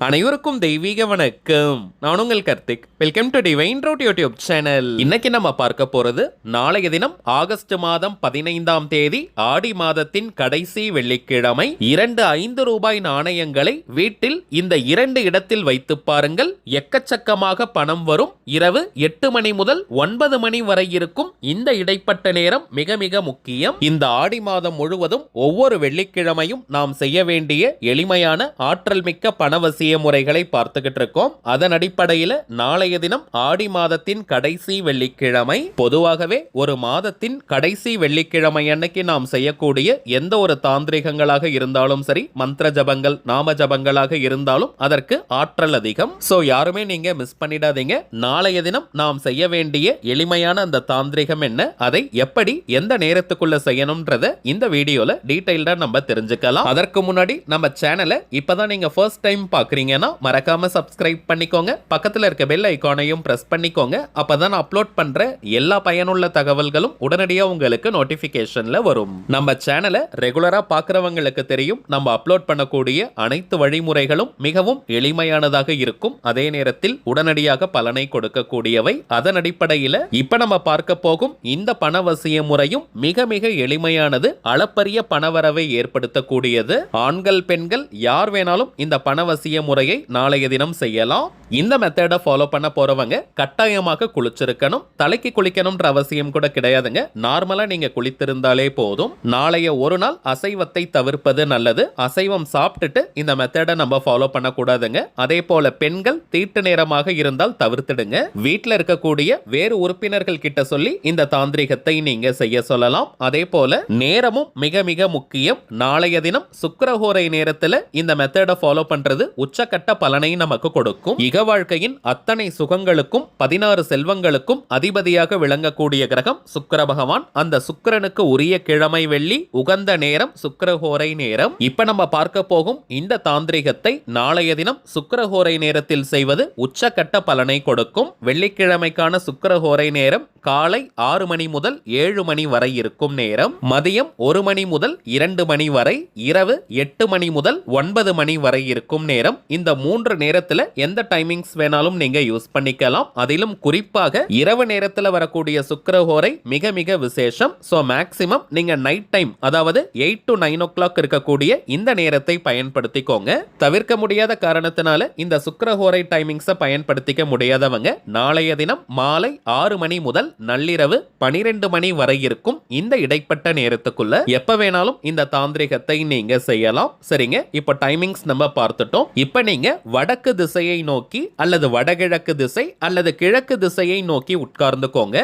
அனைவருக்கும் தெய்வீக வணக்கம். நான் உங்கள் Karthik. Welcome to divine root YouTube channel. இன்னைக்கு நம்ம பார்க்க போறது நாளைய தினம் ஆகஸ்ட் மாதம் 15ஆம் தேதி ஆடி மாதத்தின் கடைசி வெள்ளிக்கிழமை 2 5 நாணயங்களை வீட்டில் இந்த 2 இடத்தில் வைத்து பாருங்கள். எக்கச்சக்கமாக பணம் வரும். இரவு 8 மணி முதல் 9 மணி வரை இருக்கும் இந்த இடைப்பட்ட நேரம் மிக மிக முக்கியம். இந்த ஆடி மாதம் முழுவதும் ஒவ்வொரு வெள்ளிக்கிழமையும் நாம் செய்ய வேண்டிய எளிமையான ஆற்றல் மிக்க பணவசிய முறைகளை பார்த்துக்கிட்டு இருக்கோம். அதன் அடிப்படையில் நாளைய தினம் ஆடி மாதத்தின் கடைசி வெள்ளிக்கிழமை. பொதுவாகவே ஒரு மாதத்தின் கடைசி வெள்ளிக்கிழமை அன்னைக்கு நாம் செய்யக்கூடிய எந்த ஒரு தாந்திரிகங்களாக இருந்தாலும் சரி, மந்திர ஜபங்கள் நாம ஜபங்களாக இருந்தாலும் அதற்கு ஆற்றல் அதிகம். சோ யாருமே நீங்க மிஸ் பண்ணிடாதீங்க. நாளைய தினம் நாம் செய்ய வேண்டிய எளிமையான அந்த தாந்திரிகம் என்ன, அதை எப்படி எந்த நேரத்துக்குள்ள செய்யணும்ன்றத இந்த வீடியோல டீடைல்டா நம்ம தெரிஞ்சுக்கலாம். அதற்கு முன்னாடி நம்ம சேனலை இப்பதான் நீங்க ஃபர்ஸ்ட் டைம் பார்க்குறீங்கன்னா மறக்காம சப்ஸ்கிரைப் பண்ணிக்கோங்க. பக்கத்தில் இருக்க பெல் ஐகானையும் பிரஸ் பண்ணிக்கோங்க. அப்பதான் அப்லோட் பண்ற எல்லா பயனுள்ள தகவல்களும் உடனடியாக உங்களுக்கு நோட்டிபிகேஷன்ல வரும். நம்ம சேனலை ரெகுலரா பார்க்குறவங்களுக்கு தெரியும், நம்ம அப்லோட் பண்ணக்கூடிய அனைத்து வழிமுறைகளும் மிகவும் எளிமையானதாக இருக்கும். அதே நேரத்தில் உடனடியாக பலனை கொடுக்கக்கூடியவை. அதன் அடிப்படையில் இப்ப நம்ம பார்க்க போகும் இந்த பணவசிய முறையும் மிக மிக எளிமையானது. அளப்பரிய பணவரவை ஏற்படுத்தக்கூடியது. ஆண்கள் பெண்கள் யார் வேணாலும் இந்த பணவசிய முறையை நாளைய தினம் செய்யலாம். இந்த மெத்தடை ஃபாலோ பண்ண போறவங்க கட்டாயமாக குளிச்சிருக்கணும். தலைக்கு குளிக்கணும்ன்ற அவசியம் கூட கிடையாதுங்க. நார்மலா நீங்க குளித்திருந்தாலே போதும். நாளைய ஒரு நாள் அசைவத்தை தவிர்ப்பது நல்லது. அசைவம் சாப்பிட்டுட்டு இந்த மெத்தடை நம்ம ஃபாலோ பண்ணக்கூடாதுங்க. அதே போல பெண்கள் தீட்டு நேரமாக இருந்தால் தவிர்த்துடுங்க. வீட்டில் இருக்கக்கூடிய வேறு உறுப்பினர்கள் கிட்ட சொல்லி இந்த தாந்திரிகத்தை நீங்க செய்ய சொல்லலாம். அதே போல நேரமும் மிக மிக முக்கியம். நாளைய தினம் சுக்கிரஹோரை நேரத்தில் இந்த மெத்தடை ஃபாலோ பண்றது உச்சக்கட்ட பலனை நமக்கு கொடுக்கும். இக வாழ்க்கையின் அத்தனை சுகங்களுக்கும் 16 செல்வங்களுக்கும் அதிபதியாக விளங்கக்கூடிய கிரகம் சுக்கிர பகவான். அந்த சுக்கிரனுக்கு உரிய கிழமை வெள்ளி, உகந்த நேரம் சுக்கிரஹோரை நேரம். இப்ப நம்ம பார்க்க போகும் இந்த தாந்திரிகத்தை நாளைய தினம் சுக்கிரஹோரை நேரத்தில் செய்வது உச்சக்கட்ட பலனை கொடுக்கும். வெள்ளிக்கிழமைக்கான சுக்கிரஹோரை நேரம் காலை 6 மணி முதல் 7 மணி வரை இருக்கும் நேரம். மதியம் 1 மணி முதல் 2 மணி வரை. இரவு 8 மணி முதல் 9 மணி வரை இருக்கும் நேரம். இந்த 3 நேரத்துல எந்த டைமிங்ஸ் வேணாலும் நீங்க யூஸ் பண்ணிக்கலாம். அதிலும் குறிப்பாக இரவு நேரத்துல வரக்கூடிய சுக்கிரஹோரை மிக மிக விசேஷம். சோ மேக்ஸிமம் நீங்க நைட் டைம், அதாவது 8 to 9 o'clock இருக்கக்கூடிய இந்த நேரத்தை பயன்படுத்திக்கோங்க. தவிர்க்க முடியாத காரணத்தினால இந்த சுக்கிரஹோரை டைமிங்ஸை பயன்படுத்திக்க முடியாதவங்க நாளைய தினம் மாலை 6 மணி முதல் நள்ளிரவு 12 மணி வரை இருக்கும் இந்த இடைப்பட்ட நேரத்துக்குள்ள எப்ப வேணாலும் இந்த தாந்திரிகத்தை நீங்க செய்யலாம். சரிங்க, இப்போ டைமிங்ஸ் நம்ம பார்த்துட்டோம். இப்ப நீங்க வடக்கு திசையை நோக்கி அல்லது வடகிழக்கு திசை அல்லது கிழக்கு திசையை நோக்கி உட்கார்ந்துக்கோங்க.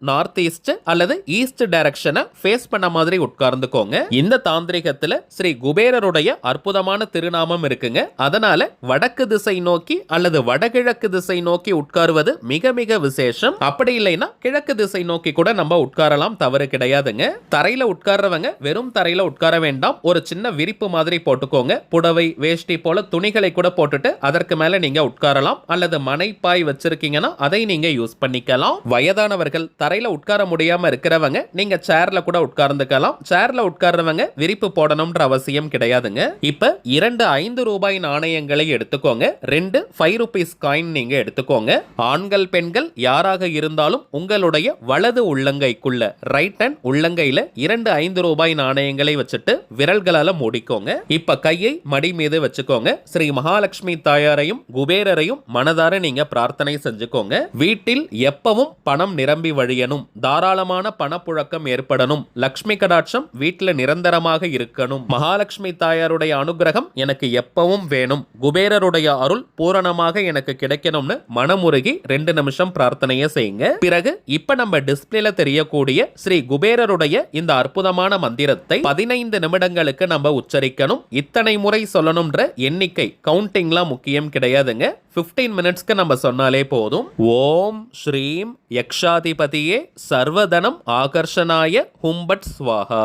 நார்த் ஈஸ்ட் அல்லது ஈஸ்ட் டைரக்ஷனை ஃபேஸ் பண்ண மாதிரி உட்கார்ந்துக்கோங்க. இந்த தாந்திரிகத்துல ஸ்ரீ குபேரருடைய அற்புதமான திருநாமம் இருக்குங்க. அதனால வடக்கு திசை நோக்கி அல்லது வடகிழக்கு திசை நோக்கி உட்காருவது மிக மிக விசேஷம். அப்படி இல்லைன்னா கிழக்கு திசை நோக்கி கூட நம்ம உட்காரலாம், தவறு கிடையாதுங்க. தரையில உட்கார்றவங்க வெறும் தரையில உட்கார வேண்டாம். ஒரு சின்ன விரிப்பு மாதிரி போட்டுக்கோங்க. புடவை வேஷ்டி போல துணிகளை கூட போட்டுட்டு அதற்கு மேல நீங்க உட்காரலாம். அல்லது மனைப்பாய் வச்சிருக்கீங்கன்னா அதை நீங்க யூஸ் பண்ணிக்கலாம். வயதானவர்கள் தரையில உட்கார முடியாம இருக்கிறவங்க நீங்க சேர்ல கூட உட்கார்ந்துக்கலாம். சேர்ல உட்கார்றவங்க விரிப்பு போடணும்ன்ற அவசியம் கிடையாதுங்க. இப்ப 2 5 நாணயங்களை எடுத்துக்கோங்க. 2 5 rupees காயின் நீங்க எடுத்துக்கோங்க. ஆண்கள் பெண்கள் யாராக இருந்தாலும் உங்களுடைய வலது உள்ளங்கைக்குள்ள, ரைட் ஹேண்ட் உள்ளங்கையில 2 5 நாணயங்களை வச்சுட்டு விரல்களால மூடிக்கோங்க. இப்ப கையை மடி மீது வச்சுக்கோங்க. ஸ்ரீ மகாலட்சுமி தாயாரையும் குபேரரையும் மனதார நீங்க பிரார்த்தனை செஞ்சுக்கோங்க. வீட்டில் எப்பவும் பணம் நிரம்பி வழியணும், தாராளமான பணப்புழக்கம் ஏற்படணும், லட்சுமி கடாட்சம் வீட்டில் நிரந்தரமாக இருக்கணும், மகாலட்சுமி தாயாருடைய அனுகிரகம் எனக்கு எப்பவும் வேணும், குபேரருடைய அருள் பூரணமாக எனக்கு கிடைக்கணும்னு மனமுருகி 2 நிமிஷம் பிரார்த்தனையை செய்யுங்க. பிறகு இப்ப நம்ம டிஸ்பிளேல தெரியக்கூடிய ஸ்ரீ குபேரருடைய இந்த அற்புதமான மந்திரத்தை 15 நிமிடங்களுக்கு நம்ம உச்சரிக்கணும். இத்தனை முறை சொல்லணும்ன்ற எண்ணிக்கை கவுண்டிங்லாம் முக்கியம் கிடையாதுங்க. 15 மினிட்ஸ்க்கு நம்ம சொன்னாலே போதும். ஓம் ஸ்ரீம் யக்ஷாதிபதியே சர்வதனம் ஆகர்ஷனாய ஹும்பட் ஸ்வாஹா.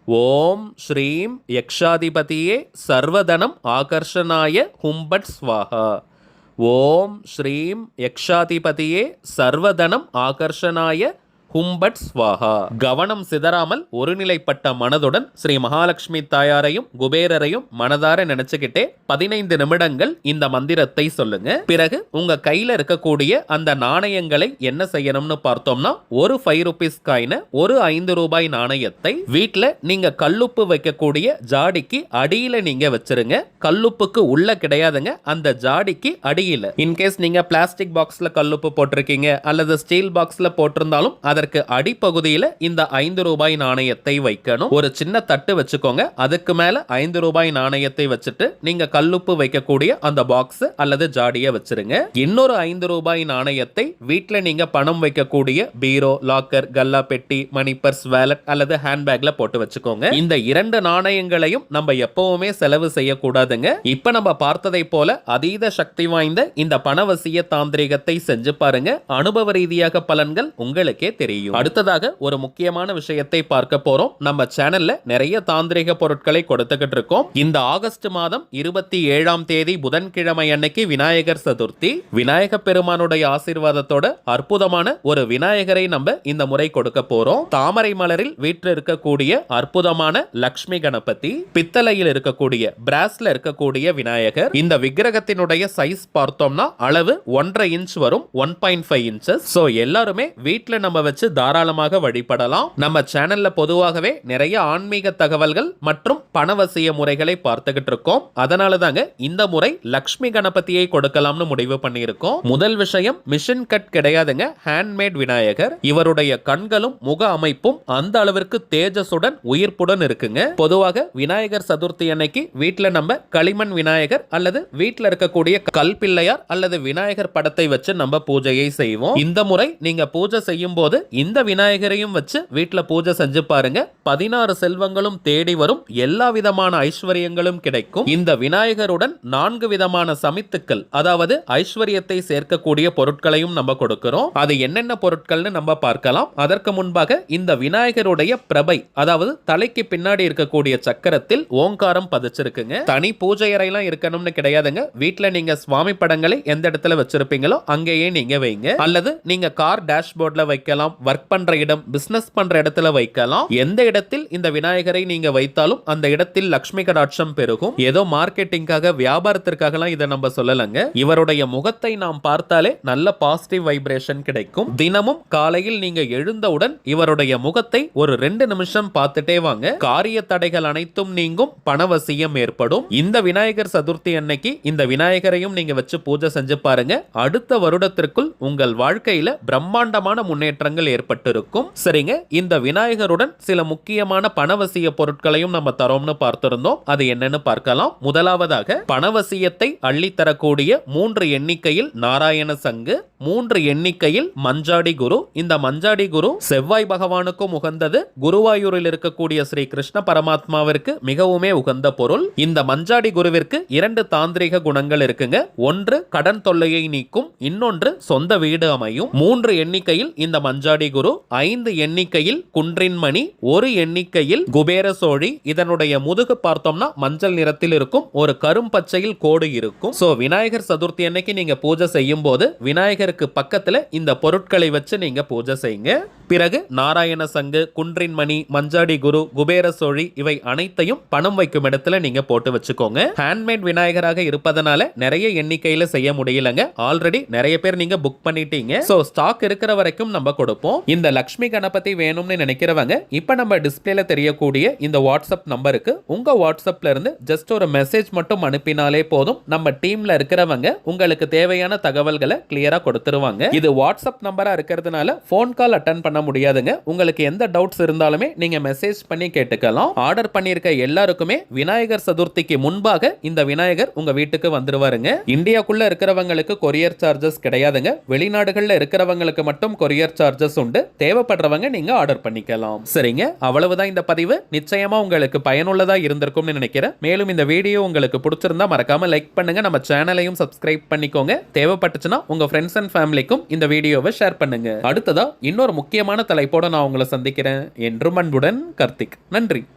ஓம் ஸ்ரீம் யக்ஷாதிபதியே சர்வதனம் ஆகர்ஷனாய ஹும்பட் ஸ்வாஹா. ஓம் ஸ்ரீம் யக்ஷாதிபதியே சர்வதனம் ஆகர்ஷனாய ஹும்பட் ஸ்வாஹா. கவனம் சிதறாமல் ஒருநிலைப்பட்ட மனதுடன் ஸ்ரீ மகாலட்சுமி தாயாரையும் குபேரரையும் மனதார நினைச்சுக்கிட்டே 15 நிமிடங்கள் இந்த மந்திரத்தை சொல்லுங்க. பிறகு உங்க கையில இருக்கக்கூடிய அந்த நாணயங்களை என்ன செய்யணும்னு பார்த்தோம்னா, ஒரு 5 rupees காயின, ஒரு 5 ரூபாய் நாணயத்தை வீட்டுல நீங்க கல்லுப்பு வைக்கக்கூடிய ஜாடிக்கு அடியில நீங்க வச்சிருங்க. கல்லுப்புக்கு உள்ள கிடையாதுங்க, அந்த ஜாடிக்கு அடியில. இன்கேஸ் நீங்க பிளாஸ்டிக் பாக்ஸ்ல கல்லுப்பு போட்டிருக்கீங்க அல்லது ஸ்டீல் பாக்ஸ்ல போட்டிருந்தாலும் அதற்கு அடிப்பகுதியில இந்த 5 ரூபாய் நாணயத்தை வைக்கணும். ஒரு சின்ன தட்டு வச்சுக்கோங்க, அதுக்கு மேல 5 ரூபாய் நாணயத்தை வச்சுட்டு நீங்க கல்லுப்பு வைக்கக்கூடிய அந்த பாக்ஸ் அல்லது ஜாடியை வச்சிருங்க. இன்னொரு 5 ரூபாய் நாணயத்தை வீட்டுல நீங்க பணம் வைக்கக்கூடிய பீரோ, லாக்கர், கல்லா பெட்டி, மணி பர்ஸ், வேலட் அல்லது ஹேண்ட்பேக்ல போட்டு வச்சுக்கோங்க. இந்த 2 நாணயங்களையும் நம்ம எப்பவுமே செலவு செய்யக்கூடாதுங்க. இப்ப நம்ம பார்த்ததை போல அதீத சக்தி வாய்ந்த இந்த பணவசிய தாந்திரிகத்தை செஞ்சு பாருங்க. அனுபவ ரீதியாக பலன்கள் உங்களுக்கே தெரியும். அடுத்ததாக ஒரு முக்கியமான விஷயத்தை பார்க்க போறோம். நம்ம சேனல்ல நிறைய தாந்திரிக பொருட்களை கொடுத்துக்கிட்டு இருக்கோம். இந்த ஆகஸ்ட் மாதம் 27ஆம் தேதி புதன்கிழமை அன்னைக்கு விநாயகர் சதுர்த்தி. விநாயக பெருமானுடைய ஆசீர்வாதத்தோட அற்புதமான ஒரு விநாயகரை நம்ம இந்த முறை கொடுக்க போறோம். தாமரை மலரில் வீட்டில் இருக்கக்கூடிய அற்புதமான லக்ஷ்மி கணபதி, பித்தளையில் இருக்கக்கூடிய பிராஸ்ல இருக்கக்கூடிய விநாயகர். இந்த விக்கிரகத்தினுடைய சைஸ் பார்த்தோம்னா அளவு 1.5 இன்ச் வரும், 1.5 இன்ச்சஸ். சோ எல்லாருமே வீட்டுல நம்ம வச்சு தாராளமாக வழிபடலாம். நம்ம சேனல்ல பொதுவாகவே நிறைய ஆன்மீக தகவல்கள் மற்றும் பணவசிய முறைகளை பார்த்துக்கிட்டு இருக்கோம். அதனால தாங்க இந்த முறை லக்ஷ்மி கணபதியை கொடுக்கலாம்னு முடிவு பண்ணியிருக்கோம். முதல் விஷயம், மிஷின் கட் கிடையாதுங்க, ஹேண்ட்மேட் விநாயகர். இவருடைய கண்களும் முக அமைப்பும் அந்த அளவிற்கு தேஜஸுடன் உயிர்ப்புடன் இருக்குங்க. பொதுவாக விநாயகர் சதுர்த்தி அன்னைக்கு வீட்டுல நம்ம களிமண் விநாயகர் அல்லது வீட்டுல இருக்கக்கூடிய கல் பிள்ளையார் அல்லது விநாயகர் படத்தை வச்சு நம்ம பூஜையை செய்வோம். இந்த முறை நீங்க பூஜை செய்யும் போது இந்த விநாயகரையும் வச்சு வீட்டுல பூஜை செஞ்சு பாருங்க. 16 செல்வங்களும் தேடி வரும், எல்லா விதமான ஐஸ்வர்யங்களும் கிடைக்கும். இந்த விநாயகருடன் 4 விதமான சமித்துக்கள், அதாவது ஐஸ்வர்யத்தை சேர்க்கக்கூடிய பொருட்களையும் நம்ம கொடுக்கிறோம். அது என்னென்ன பொருட்கள்னு நம்ம பார்க்கலாம். அதற்கு முன்பாக இந்த விநாயகருடைய பிரபை, அதாவது தலைக்கு பின்னாடி இருக்கக்கூடிய சக்கரத்தில் ஓங்காரம் பதிச்சிருக்குங்க. தனி பூஜை அறையெல்லாம் இருக்கணும்னு கிடையாதுங்க. வீட்டுல நீங்க சுவாமி படங்களை எந்த இடத்துல வச்சிருப்பீங்களோ அங்கேயே நீங்க வைங்க. அல்லது நீங்க கார் டேஷ்போர்ட்ல வைக்கலாம், ஒர்க் பண்ற இடம், பிசினஸ் பண்ற இடத்துல வைக்கலாம். எந்த இடத்தில் இந்த விநாயகரை நீங்க வைத்தாலும் அந்த இடத்தில் லக்ஷ்மி கடாட்சம் பெருகும். ஏதோ மார்க்கெட்டிங்காக வியாபாரத்திற்காக இதை நம்ம சொல்லலங்க. இவருடைய முகத்தை நாம் பார்த்தாலே நல்ல பாசிட்டிவ் வைப்ரேஷன் கிடைக்கும். தினமும் காலையில் நீங்க எழுந்தவுடன் இவருடைய முகத்தை ஒரு 2 நிமிஷம் பார்த்துட்டே வாங்க. காரிய தடைகள் அனைத்தும் நீங்கும், பணவசியம் ஏற்படும். இந்த விநாயகர் சதுர்த்தி அன்னைக்கு இந்த விநாயகரையும் நீங்க வச்சு பூஜை செஞ்சு பாருங்க. அடுத்த வருடத்திற்குள் உங்கள் வாழ்க்கையில பிரம்மாண்டமான முன்னேற்றங்கள் ஏற்பட்டிருக்கும். சரிங்க, இந்த விநாயகருடன் சில முக்கியமான பணவசிய பொருட்களையும் நம்ம தரோம்னு பார்த்திருந்தோம். அது என்னன்னு பார்க்கலாம். முதலாவதாக பணவசியத்தை அள்ளித்தரக்கூடிய 3 எண்ணிக்கையில் நாராயண சங்கு, 3 எண்ணிக்கையில் மஞ்சாடி குரு. இந்த மஞ்சாடி குரு செவ்வாய் பகவானுக்கும் உகந்தது, குருவாயூரில் இருக்கக்கூடிய ஸ்ரீ கிருஷ்ண பரமாத்மாவிற்கு மிகவுமே உகந்த பொருள். இந்த மஞ்சாடி குருவிற்கு 2 தாந்திரிக குணங்கள் இருக்குங்க. ஒன்று கடன் தொல்லையை நீக்கும், இன்னொன்று சொந்த வீடு அமையும். 3 எண்ணிக்கையில் இந்த மஞ்சாடி குரு, 5 எண்ணிக்கையில் குன்றின் மணி, 1 எண்ணிக்கையில் குபேர சோழி. இதனுடைய முதுகு பார்த்தோம்னா மஞ்சள் நிறத்தில் இருக்கும், ஒரு கரும்பச்சையில் கோடு இருக்கும். சோ விநாயகர் சதுர்த்தி அன்னைக்கு நீங்க பூஜை செய்யும் போது விநாயகருக்கு பக்கத்துல இந்த பொருட்களை வச்சு நீங்க பூஜை செய்யுங்க. பிறகு நாராயண சங்கு, குன்றின் மணி, மஞ்சாடி குரு, குபேர சோழி இவை அனைத்தையும் பணம் வைக்கும் இடத்துல நீங்க போட்டு வச்சுக்கோங்க. ஹேண்ட்மேட் விநாயகராக இருப்பதனால நிறைய எண்ணிக்கையில செய்ய முடியலங்க. ஆல்ரெடி நிறைய பேர் நீங்க புக் பண்ணிட்டீங்க. சோ ஸ்டாக் இருக்கிற வரைக்கும் நம்ம கொடுப்போம். இந்த லக்ஷ்மி கணபதி வேணும்னு நினைக்கிறவங்க இப்ப நம்ம டிஸ்பிளேல தெரியக்கூடிய இந்த வாட்ஸ்அப் நம்பருக்கு உங்க வாட்ஸ்அப்ல இருந்து ஜஸ்ட் ஒரு மெசேஜ் மட்டும் அனுப்பினாலே போதும். நம்ம டீம்ல இருக்கிறவங்க உங்களுக்கு தேவையான தகவல்களை கிளியரா கொடுத்துருவாங்க. இது வாட்ஸ்அப் நம்பரா இருக்கிறதுனால போன் கால் அட்டன் பண்ண முடியாதுங்க. உங்களுக்கு எந்த டவுட்ஸ் இருந்தாலுமே நீங்க மெசேஜ் பண்ணி கேட்டுக்கலாம். ஆர்டர் பண்ணியிருக்க எல்லாருக்குமே விநாயகர் சதுர்த்திக்கு முன்பாக இந்த விநாயகர் உங்க வீட்டுக்கு வந்துருவாருங்க. இந்தியாக்குள்ள இருக்கிறவங்களுக்கு கொரியர் சார்ஜஸ் கிடையாதுங்க. வெளிநாடுகள்ல இருக்கிறவங்களுக்கு மட்டும் கொரியர் சார்ஜஸ் உண்டு. தேவைப்படுறவங்க நீங்க ஆர்டர் பண்ணிக்கலாம். சரிங்க, அவ்வளவுதான் இந்த பதிவு. நிச்சயமா உங்களுக்கு பயனுள்ளதா இருந்திருக்கும்னு நினைக்கிறேன். மேலும் இந்த வீடியோ உங்களுக்கு பிடிச்சிருந்தா மறக்காம லைக் பண்ணுங்க. நம்ம சேனலையும் சப்ஸ்கிரைப் பண்ணிக்கோங்க. தேவைப்பட்டுச்சுன்னா உங்க ஃப்ரெண்ட்ஸ் அண்ட் ஃபேமிலிக்கும் இந்த வீடியோவை ஷேர் பண்ணுங்க. அடுத்ததா இன்னொரு முக்கியமான தலைப்போட நான் உங்களை சந்திக்கிறேன். என்றும் அன்புடன் கார்த்திக். நன்றி.